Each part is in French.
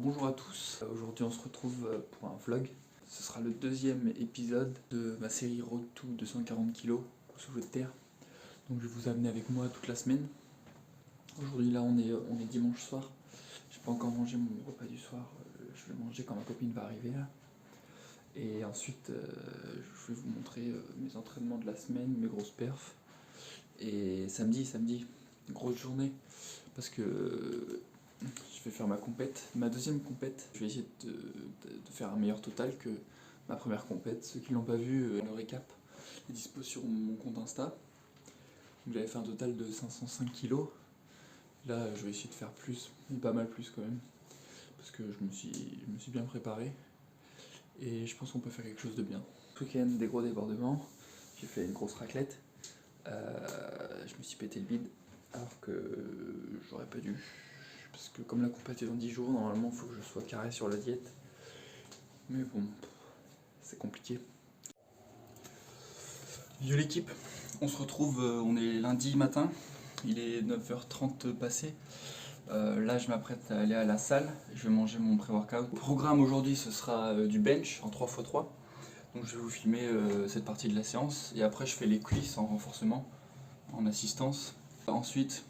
Bonjour à tous, aujourd'hui on se retrouve pour un vlog. Ce sera le deuxième épisode de ma série Road to 240 kg sous l'eau de terre. Donc je vais vous amener avec moi toute la semaine. Aujourd'hui là on est dimanche soir. J'ai pas encore mangé mon repas du soir, je vais manger quand ma copine va arriver là. Et ensuite je vais vous montrer mes entraînements de la semaine, mes grosses perfs. Et samedi, grosse journée parce que je vais faire ma deuxième compète. Je vais essayer de faire un meilleur total que ma première compète. Ceux qui l'ont pas vu, le récap est dispo sur mon compte Insta. J'avais fait un total de 505 kg. Là, je vais essayer de faire plus, mais pas mal plus quand même, parce que je me suis bien préparé et je pense qu'on peut faire quelque chose de bien. Ce week-end, des gros débordements. J'ai fait une grosse raclette. Je me suis pété le bide alors que j'aurais pas dû. Parce que comme la compète est dans 10 jours, normalement il faut que je sois carré sur la diète. Mais bon, c'est compliqué. Yo l'équipe, on se retrouve, on est lundi matin, il est 9h30 passé. Là je m'apprête à aller à la salle, je vais manger mon pré-workout. Le programme aujourd'hui ce sera du bench en 3x3. Donc je vais vous filmer cette partie de la séance et après je fais les cuisses en renforcement, en assistance. Ensuite,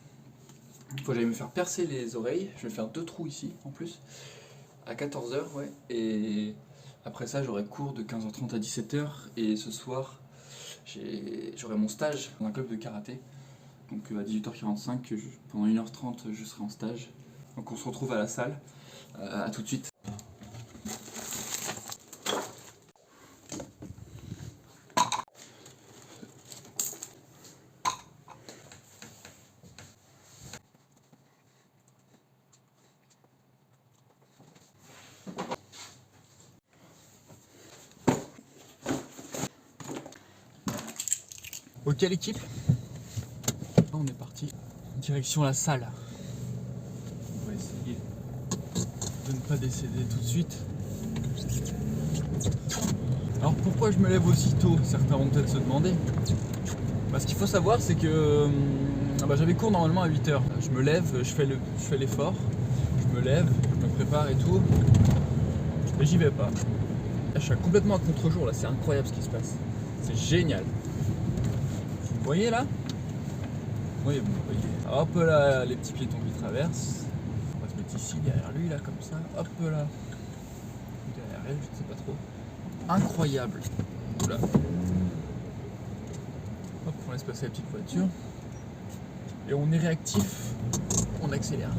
il faut que j'aille me faire percer les oreilles, je vais faire 2 trous ici en plus, à 14h, ouais. Et après ça j'aurai cours de 15h30 à 17h et ce soir j'aurai mon stage dans un club de karaté. Donc à 18h45, pendant 1h30 je serai en stage. Donc on se retrouve à la salle, à tout de suite. Ok l'équipe, on est parti, direction la salle. On va essayer de ne pas décéder tout de suite. Alors pourquoi je me lève aussitôt, certains vont peut-être se demander. Ce qu'il faut savoir c'est que j'avais cours normalement à 8h. Je me lève, je fais l'effort, je me lève, je me prépare et tout, mais j'y vais pas. Là, je suis complètement à contre-jour, là c'est incroyable ce qui se passe, c'est génial. Vous voyez là? Oui, vous voyez. Hop là, les petits piétons qui traversent. On va se mettre ici, derrière lui, là, comme ça. Hop là. Derrière elle, je ne sais pas trop. Incroyable. Oula. Hop, on laisse passer la petite voiture. Et on est réactif. On accélère.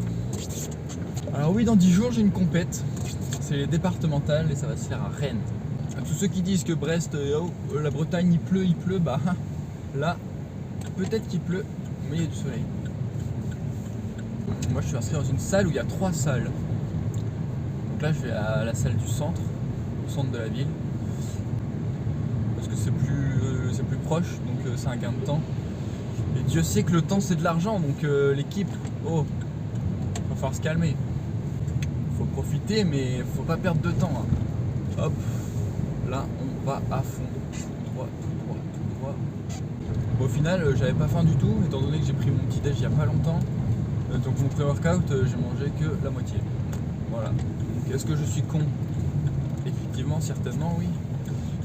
Alors oui, dans 10 jours, j'ai une compète. C'est les départementales et ça va se faire à Rennes. À tous ceux qui disent que Brest, la Bretagne, il pleut, bah là, peut-être qu'il pleut, mais il y a du soleil. Moi je suis inscrit dans une salle où il y a 3 salles. Donc là je vais à la salle du centre, au centre de la ville. Parce que c'est plus proche, donc c'est un gain de temps. Et Dieu sait que le temps c'est de l'argent, donc l'équipe, va falloir se calmer. Faut profiter mais faut pas perdre de temps. Hein. Hop, là on va à fond. Tout droit. Au final, j'avais pas faim du tout, étant donné que j'ai pris mon petit déj il y a pas longtemps. Donc mon pré-workout, j'ai mangé que la moitié. Voilà. Donc est-ce que je suis con? Effectivement, certainement oui.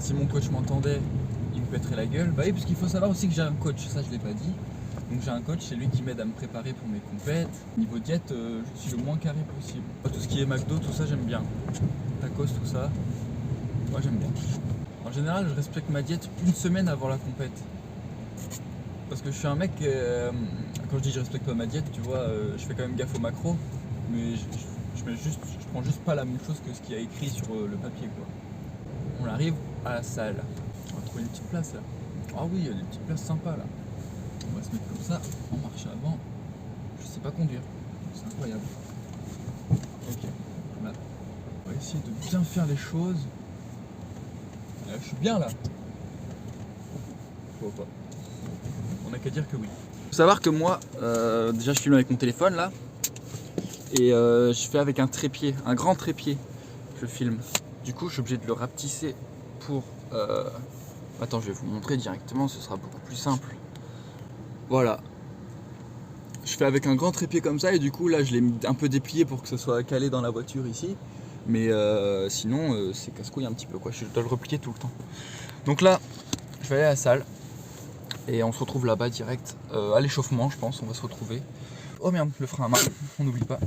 Si mon coach m'entendait, il me pèterait la gueule. Bah oui, parce qu'il faut savoir aussi que j'ai un coach, ça je l'ai pas dit. Donc j'ai un coach, c'est lui qui m'aide à me préparer pour mes compètes. Niveau diète, je suis le moins carré possible. Tout ce qui est McDo, tout ça j'aime bien. Tacos, tout ça, moi j'aime bien. En général, je respecte ma diète une semaine avant la compète. Parce que je suis un mec, quand je dis je respecte pas ma diète, tu vois, je fais quand même gaffe au macro, mais je prends juste pas la même chose que ce qu'il y a écrit sur le papier, quoi. On arrive à la salle. On va trouver une petite place là. Ah oui, il y a des petites places sympas là. On va se mettre comme ça, en marche avant. Je sais pas conduire, c'est incroyable. Ok, là. On va essayer de bien faire les choses. Là, je suis bien là. Faut pas. On n'a qu'à dire que oui. Faut savoir que moi, déjà je filme avec mon téléphone là, et je fais avec un trépied, un grand trépied, je filme. Du coup je suis obligé de le rapetisser pour... Attends, je vais vous montrer directement, ce sera beaucoup plus simple. Voilà. je fais avec un grand trépied comme ça et du coup là je l'ai un peu déplié pour que ce soit calé dans la voiture ici. Mais sinon c'est casse-couille un petit peu quoi, je dois le replier tout le temps. Donc là je vais aller à la salle et on se retrouve là-bas direct à l'échauffement je pense, on va se retrouver. Oh merde, le frein à main, on n'oublie pas.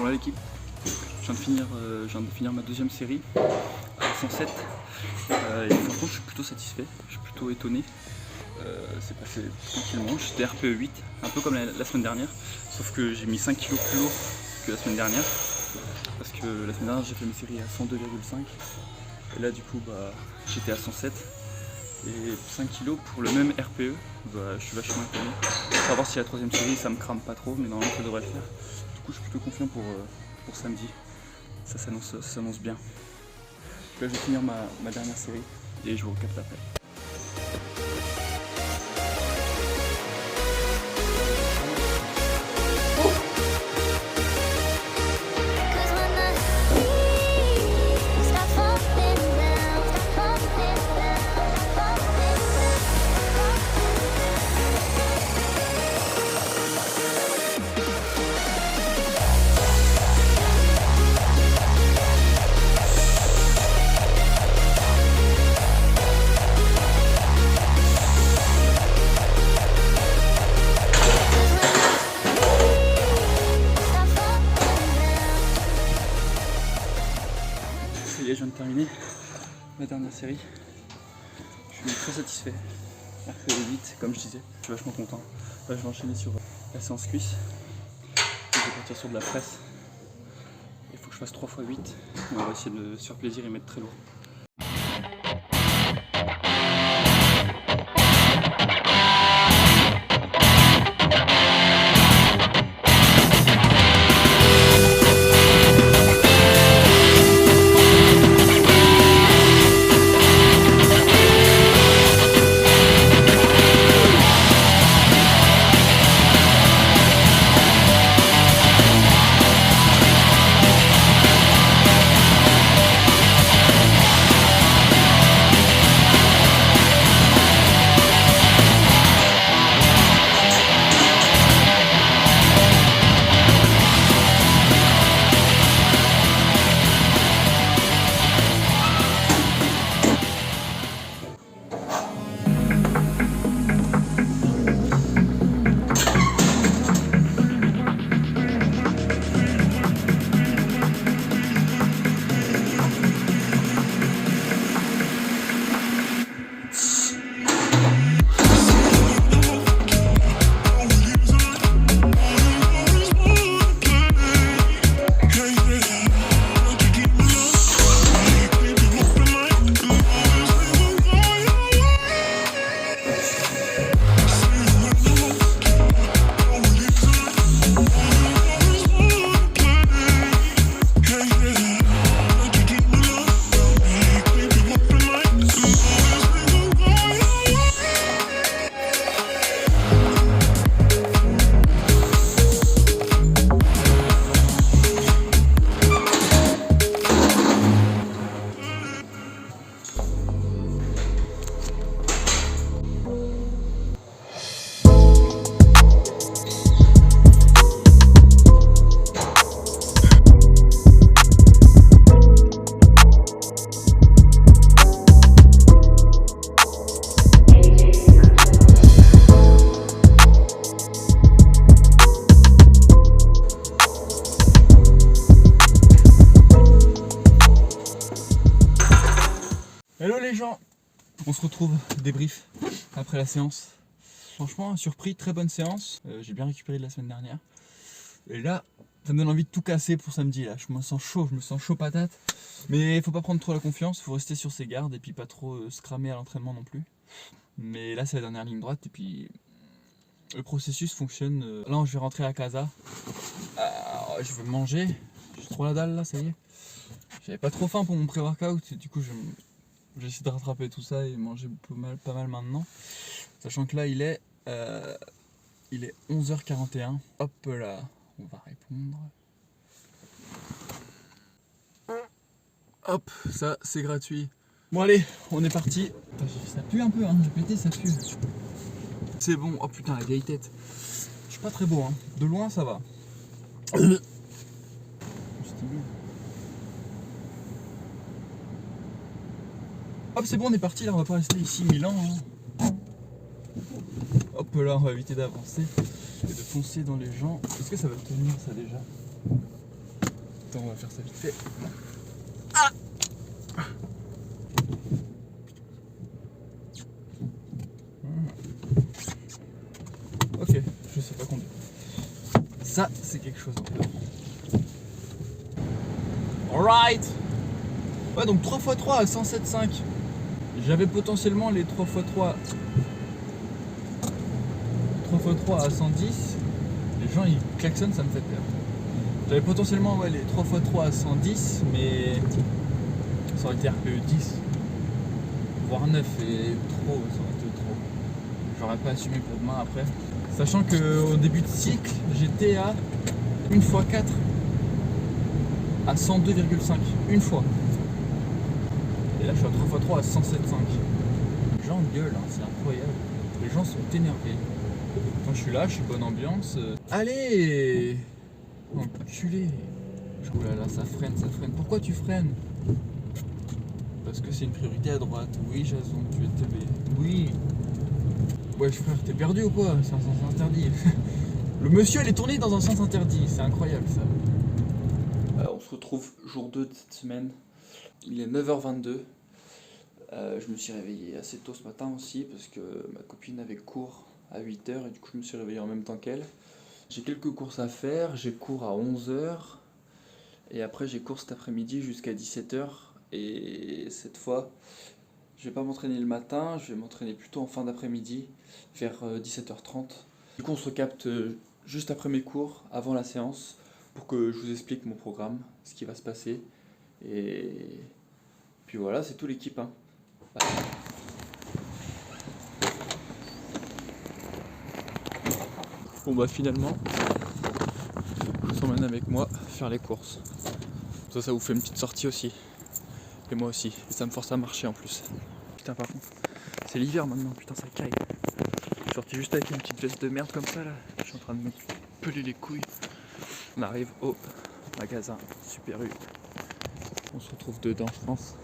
Voilà l'équipe, je viens de finir ma deuxième série à 107 et franchement je suis plutôt satisfait, je suis plutôt étonné. C'est passé tranquillement, j'étais RPE 8, un peu comme la semaine dernière, sauf que j'ai mis 5 kg plus lourd que la semaine dernière, parce que la semaine dernière j'ai fait mes séries à 102,5 et là du coup j'étais à 107 et 5 kg pour le même RPE, je suis vachement étonné. On va voir si la troisième série ça me crame pas trop, mais normalement ça devrait le faire. Du coup je suis plutôt confiant pour samedi, ça s'annonce bien. Là je vais finir ma dernière série et je vous recapte après. Je viens de terminer ma dernière série. Je suis très satisfait. RPE 8, comme je disais, je suis vachement content. Là, je vais enchaîner sur la séance cuisse. Je vais partir sur de la presse. Il faut que je fasse 3 x 8. Et on va essayer de se faire plaisir et mettre très lourd. gens. On se retrouve débrief après la séance. Franchement, surpris, très bonne séance. J'ai bien récupéré de la semaine dernière. Et là, ça me donne envie de tout casser pour samedi. Là, je me sens chaud patate. Mais il faut pas prendre trop la confiance, il faut rester sur ses gardes et puis pas trop se cramer à l'entraînement non plus. Mais là, c'est la dernière ligne droite et puis le processus fonctionne. Là, je vais rentrer à casa. Je vais manger. J'ai trop la dalle là, ça y est. J'avais pas trop faim pour mon pré-workout. Du coup, j'essaie de rattraper tout ça et manger pas mal maintenant. Sachant que là, il est 11h41. Hop là, on va répondre. Hop, ça c'est gratuit. Bon allez, on est parti. Ça pue un peu, hein, j'ai pété, ça pue. C'est bon, oh putain la vieille tête. Je suis pas très beau, hein. De loin ça va. Hop, c'est bon, on est parti, là on va pas rester ici 1000 ans. Hein. Hop là, on va éviter d'avancer et de foncer dans les gens. Est-ce que ça va tenir ça déjà? Attends, on va faire ça vite fait. Ah! Ok, je sais pas conduire. Ça, c'est quelque chose en fait. Alright! Ouais, donc 3x3 à 107,5. J'avais potentiellement les 3x3 à 110. Les gens ils klaxonnent, ça me fait peur. J'avais potentiellement ouais, les 3x3 à 110, mais ça aurait été RPE 10, voire 9 et trop, ça aurait été trop. J'aurais pas assumé pour demain après. Sachant qu'au début de cycle, j'étais à 1x4 à 102,5. Une fois. Et là je suis à 3x3 à 107,5. Les gens gueulent, hein, c'est incroyable. Les gens sont énervés. Quand je suis là, je suis bonne ambiance. Allez! Enculé! Oh là là, ça freine. Pourquoi tu freines? Parce que c'est une priorité à droite. Oui, Jason, tu es teubé. Oui! Ouais, frère, t'es perdu ou quoi? C'est un sens interdit. Le monsieur, il est tourné dans un sens interdit. C'est incroyable ça. On se retrouve jour 2 de cette semaine. Il est 9h22. Je me suis réveillé assez tôt ce matin aussi parce que ma copine avait cours à 8h et du coup je me suis réveillé en même temps qu'elle. J'ai quelques courses à faire, j'ai cours à 11h et après j'ai cours cet après-midi jusqu'à 17h et cette fois je vais pas m'entraîner le matin, je vais m'entraîner plutôt en fin d'après-midi vers 17h30. Du coup on se capte juste après mes cours, avant la séance, pour que je vous explique mon programme, ce qui va se passer et puis voilà, c'est tout l'équipe. Hein. Bon bah finalement, je vous emmène avec moi faire les courses. Ça vous fait une petite sortie aussi. Et moi aussi. Et ça me force à marcher en plus. Putain par contre, c'est l'hiver maintenant, putain ça caille. Je suis sorti juste avec une petite veste de merde comme ça là. Je suis en train de me peler les couilles. On arrive au magasin Super U. On se retrouve dedans je pense.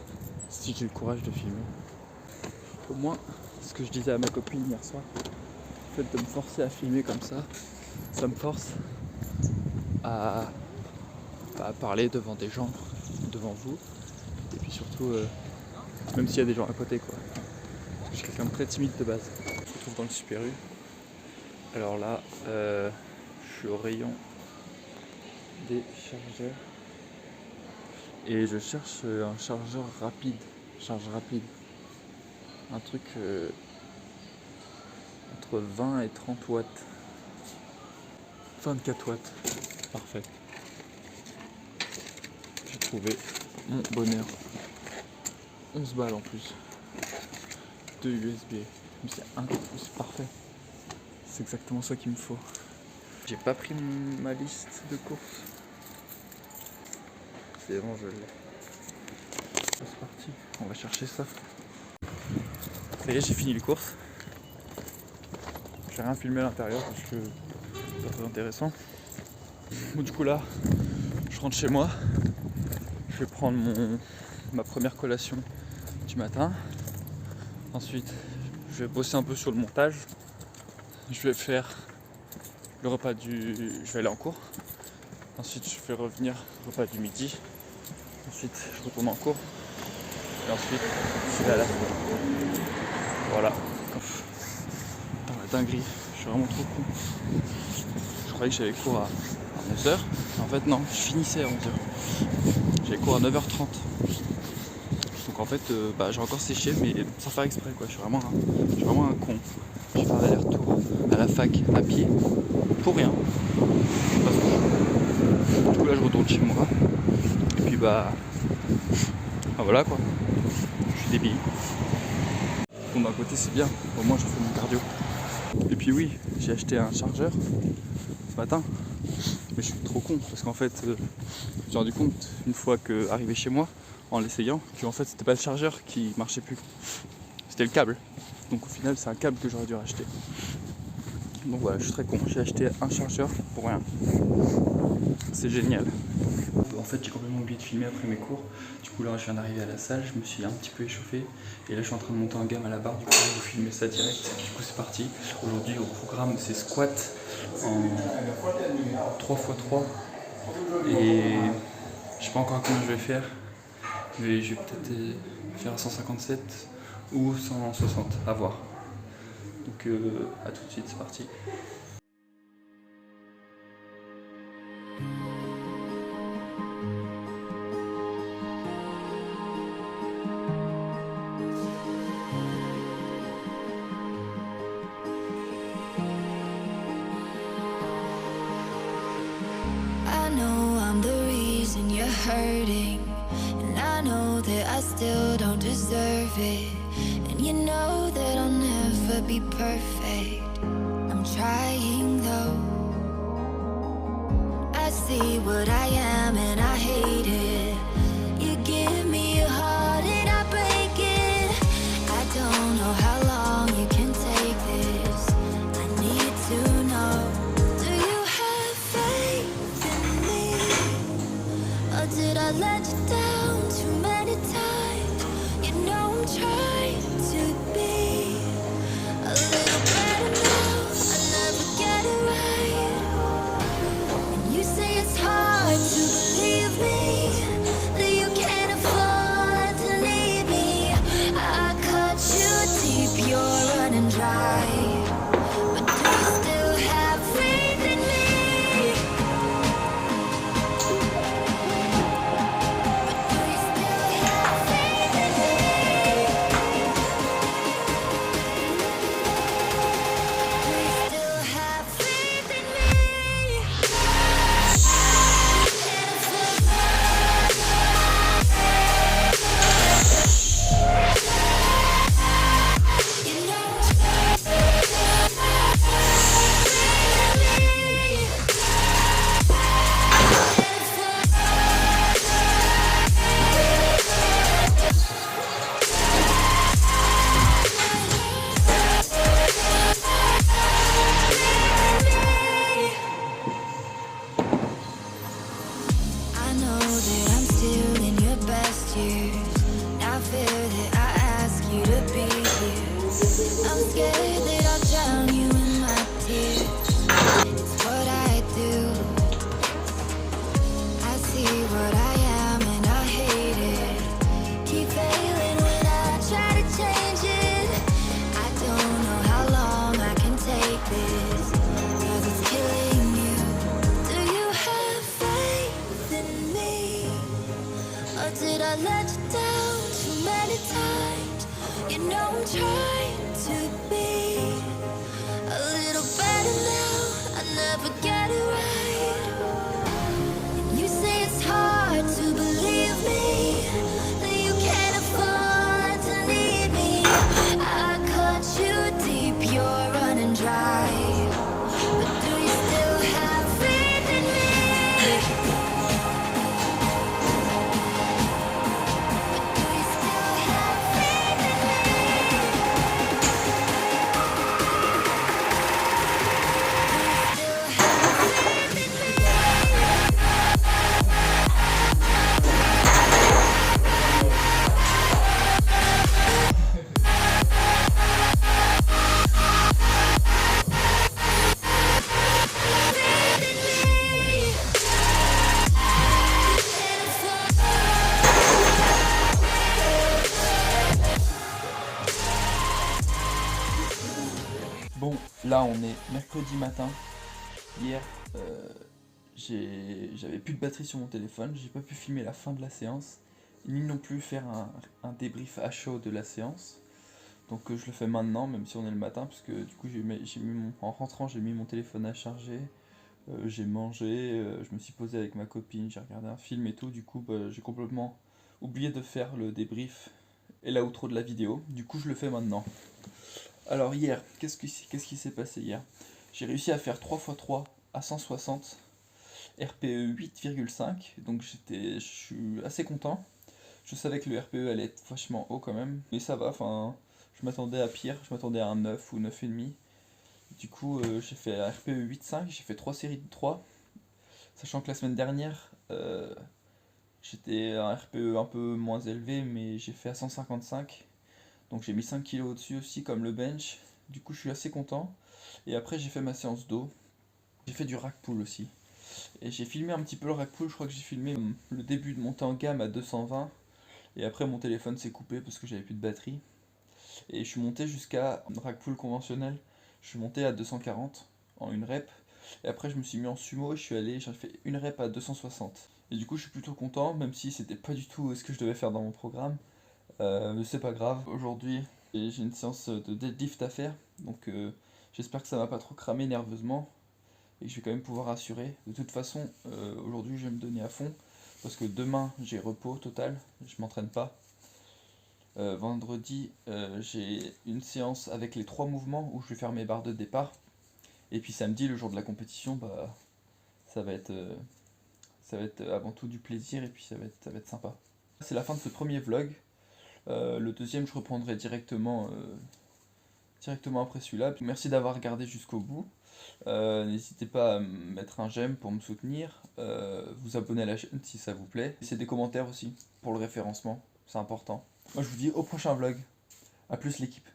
Si j'ai le courage de filmer. Au moins, ce que je disais à ma copine hier soir, le fait de me forcer à filmer comme ça me force à parler devant des gens, devant vous, et puis surtout, même s'il y a des gens à côté, quoi. Parce que je suis quelqu'un de très timide de base. On se retrouve dans le Super U. Alors là, je suis au rayon des chargeurs, et je cherche un chargeur rapide, charge rapide. Un truc entre 20 et 30 watts. 24 watts. Parfait. J'ai trouvé mon bonheur. 11 balles en plus. 2 USB. Mais c'est parfait. C'est exactement ça qu'il me faut. J'ai pas pris ma liste de courses. C'est bon, je l'ai. C'est parti. On va chercher ça. Ça y est, j'ai fini les courses. J'ai rien filmé à l'intérieur parce que c'est pas très intéressant. Bon, du coup là, je rentre chez moi. Je vais prendre ma première collation du matin. Ensuite, je vais bosser un peu sur le montage. Je vais faire le repas je vais aller en cours. Ensuite, je vais revenir au repas du midi. Ensuite, je retourne en cours. Et ensuite, je vais à la fois. Voilà. Putain, la dinguerie, je suis vraiment trop con. Je croyais que j'avais cours à 11h. En fait, non, je finissais à 11h. J'avais cours à 9h30. Donc en fait, j'ai encore séché, mais sans faire exprès, quoi. Je suis vraiment un con. Je vais faire l'aller-retour à la fac à pied pour rien. Parce que du coup, là, je retourne chez moi. Et puis, voilà quoi. Je suis débile. Bon, d'un côté, c'est bien. Au moins, je fais mon cardio. Et puis, oui, j'ai acheté un chargeur ce matin. Mais je suis trop con parce qu'en fait, j'ai rendu compte une fois arrivé chez moi en l'essayant qu'en fait, c'était pas le chargeur qui marchait plus. C'était le câble. Donc, au final, c'est un câble que j'aurais dû racheter. Donc voilà, je suis très con. J'ai acheté un chargeur pour rien. C'est génial. En fait, j'ai complètement oublié de filmer après mes cours. Du coup, là, je viens d'arriver à la salle. Je me suis un petit peu échauffé. Et là, je suis en train de monter en gamme à la barre. Du coup, je vais vous filmer ça direct. Du coup, c'est parti. Aujourd'hui, au programme, c'est squat en 3x3. Et je sais pas encore combien je vais faire. Mais je vais peut-être faire 157 ou 160. À voir. Donc, à tout de suite, c'est parti. Hurting, and I know that I still don't deserve it, and you know that I'll never be perfect. I'm trying though. I see what I am and I hate it. You give me your heart and I break it. I don't know how long you can take this. I need to know. Do you have faith in me? Or did I let you down too many times? You know I'm trying to be a little better now. I never get it right. And you say it's hard to believe me, that you can't afford to leave me. I cut you deep, you're running dry. But do you still have faith in me? Did I let you down too many times? You know I'm trying to be a little better now. I never get it right. And you say it's hard to believe me, that you can't afford to leave me. I cut you deep, you're running dry. But do you still have faith in me? Still have Là on est mercredi matin. Hier j'avais plus de batterie sur mon téléphone, j'ai pas pu filmer la fin de la séance, ni non plus faire un débrief à chaud de la séance. Donc je le fais maintenant, même si on est le matin, parce que du coup en rentrant j'ai mis mon téléphone à charger, j'ai mangé, je me suis posé avec ma copine, j'ai regardé un film et tout, du coup j'ai complètement oublié de faire le débrief et l'outro de la vidéo, du coup je le fais maintenant. Alors hier, qu'est-ce qui s'est passé hier? J'ai réussi à faire 3x3 à 160, RPE 8,5, donc je suis assez content. Je savais que le RPE allait être vachement haut quand même, mais ça va, enfin, je m'attendais à pire, je m'attendais à un 9 ou 9,5. Du coup, j'ai fait un RPE 8,5, j'ai fait 3 séries de 3, sachant que la semaine dernière, j'étais à un RPE un peu moins élevé, mais j'ai fait à 155. Donc j'ai mis 5 kg au-dessus aussi comme le bench, du coup je suis assez content. Et après j'ai fait ma séance d'eau, j'ai fait du rack pull aussi. Et j'ai filmé un petit peu le rack pull, je crois que j'ai filmé le début de montée en gamme à 220. Et après mon téléphone s'est coupé parce que j'avais plus de batterie. Et je suis monté jusqu'à rack pull conventionnel, je suis monté à 240 en une rep. Et après je me suis mis en sumo, j'ai fait une rep à 260. Et du coup je suis plutôt content, même si c'était pas du tout ce que je devais faire dans mon programme. Mais c'est pas grave, aujourd'hui j'ai une séance de deadlift à faire, donc j'espère que ça va pas trop cramer nerveusement et que je vais quand même pouvoir assurer. De toute façon, aujourd'hui je vais me donner à fond, parce que demain j'ai repos total, je m'entraîne pas. Vendredi j'ai une séance avec les 3 mouvements où je vais faire mes barres de départ, et puis samedi, le jour de la compétition, ça va être avant tout du plaisir, et puis ça va être sympa. C'est la fin de ce premier vlog. Le deuxième, je reprendrai directement après celui-là. Merci d'avoir regardé jusqu'au bout. N'hésitez pas à mettre un j'aime pour me soutenir, vous abonner à la chaîne si ça vous plaît. Laissez des commentaires aussi pour le référencement, c'est important. Moi je vous dis au prochain vlog. A plus l'équipe.